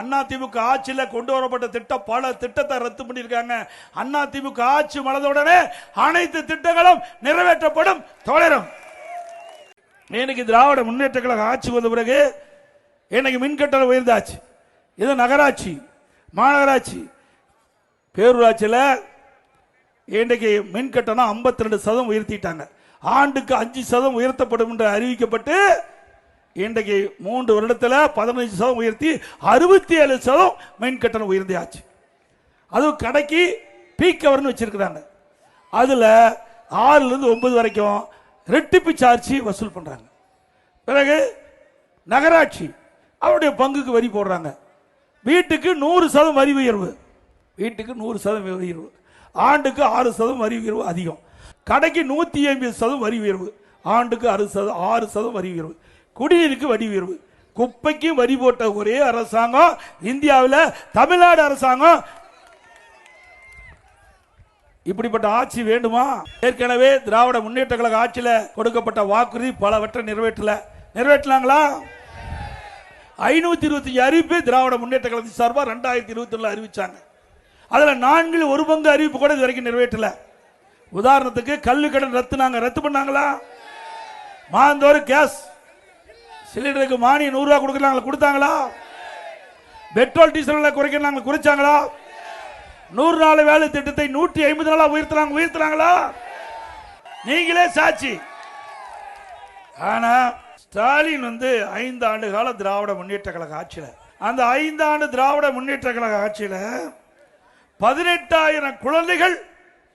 அதிமுக ஆட்சியில் கொண்டு வரப்பட்ட திட்டம் பல திட்டத்தை ரத்து பண்ணியிருக்காங்க. அதிமுக ஆட்சி மலர்ந்தவுடனே அனைத்து திட்டங்களும் நிறைவேற்றப்படும். தொடரும். இன்னைக்கு திராவிட முன்னேற்ற கழக ஆட்சி வந்த பிறகு இன்னைக்கு மின்கட்டணம் உயர்ந்தாச்சு. இது நகராட்சி, மாநகராட்சி, பேரூராட்சியில் இன்றைக்கு மின்கட்டணம் 52% உயர்த்திட்டாங்க. ஆண்டுக்கு 5% உயர்த்தப்படும் என்று அறிவிக்கப்பட்டு இன்றைக்கு 3 வருடத்தில் 15% உயர்த்தி 67% மின் கட்டணம் உயர்ந்தாச்சு. அதுவும் கடைக்கு பீக் கவர்னு வச்சிருக்கிறாங்க. அதில் 6லிருந்து 9 வரைக்கும் ரெட்டிப்பு சார்ஜ் வசூல் பண்றாங்க. பிறகு நகராட்சி அவருடைய பங்குக்கு வரி போடுறாங்க. வீட்டுக்கு 100% வரி உயர்வு, வீட்டுக்கு 100% வரி உயர்வு, ஆண்டுக்கு 6% வரி உயர்வு அதிகம். கடைக்கு 150% வரி உயர்வு, ஆண்டுக்கு 6% வரி உயர்வு. குடிநீருக்கு வரி உயர்வு. குப்பைக்கு வரி போட்ட ஒரே அரசாங்கம் இந்தியாவில் தமிழ்நாடு அரசாங்கம். இப்படிப்பட்ட ஆட்சி வேண்டுமா? ஏற்கனவே திராவிட முன்னேற்ற கழக ஆட்சியில் கொடுக்கப்பட்ட வாக்குறுதி பலவற்றை நிறைவேற்றலாங்களா? 525 அறிவிப்பு திராவிட முன்னேற்ற கழகத்தின் சார்பாக 2021 அறிவிச்சாங்க. அதுல 1/4 அறிவிப்பு கூட இது வரைக்கும் நிறைவேற்றல. உதாரணத்துக்கு கல்வி கடன் ரத்து பண்ணாங்களா? மாந்தோறும் கேஸ் சிலிண்டருக்கு மானியம் 100 ரூபாய் கொடுக்கறாங்க, கொடுத்தாங்களா? Petrol diesel குறைக்கிறாங்க, குறைச்சாங்களா? 100 நாள் வேலை திட்டத்தை 150 நாளா உயர்த்துறாங்களா? நீங்களே சாட்சி. ஆனா ஸ்டாலின் 5 ஆண்டு கால திராவிட முன்னேற்ற கழக ஆட்சியில, அந்த 5 ஆண்டு திராவிட முன்னேற்ற கழக ஆட்சியில 18,000 குழந்தைகள்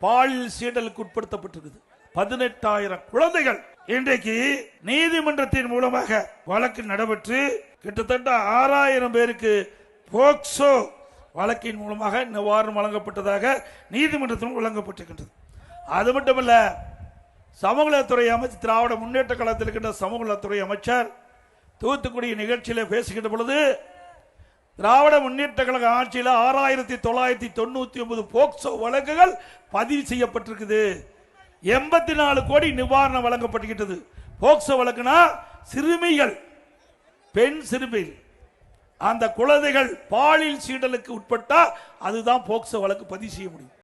பாலியல் சீண்டலுக்கு உட்படுத்தப்பட்டிருக்குது. 18,000 குழந்தைகள் இன்றைக்கு நீதிமன்றத்தின் மூலமாக வழக்கு நடைபெற்று கிட்டத்தட்ட 6,000 பேருக்கு போக்சோ வழக்கின் மூலமாக நிவாரணம் வழங்கப்பட்டதாக நீதிமன்றத்தில் வழங்கப்பட்டிருக்கின்றது. அது மட்டுமல்ல, சமூகநலத்துறை அமைச்சர், திராவிட முன்னேற்ற கழகத்தில் இருக்கின்ற சமூகநலத்துறை அமைச்சர் தூத்துக்குடி நிகழ்ச்சியில் பேசுகின்ற பொழுது, திராவிட முன்னேற்ற கழக ஆட்சியில் 6,999 போக்சோ வழக்குகள் பதிவு செய்யப்பட்டிருக்குது. 84 கோடி நிவாரணம் வழங்கப்பட்டிருக்கிறது. போக்சோ வழக்குனா சிறுமிகள், பெண் சிறுமிகள், அந்த குழந்தைகள் பாலியல் சீண்டலுக்கு உட்பட்டா அதுதான் போக்சோ வழக்கு பதிவு செய்ய முடியும்.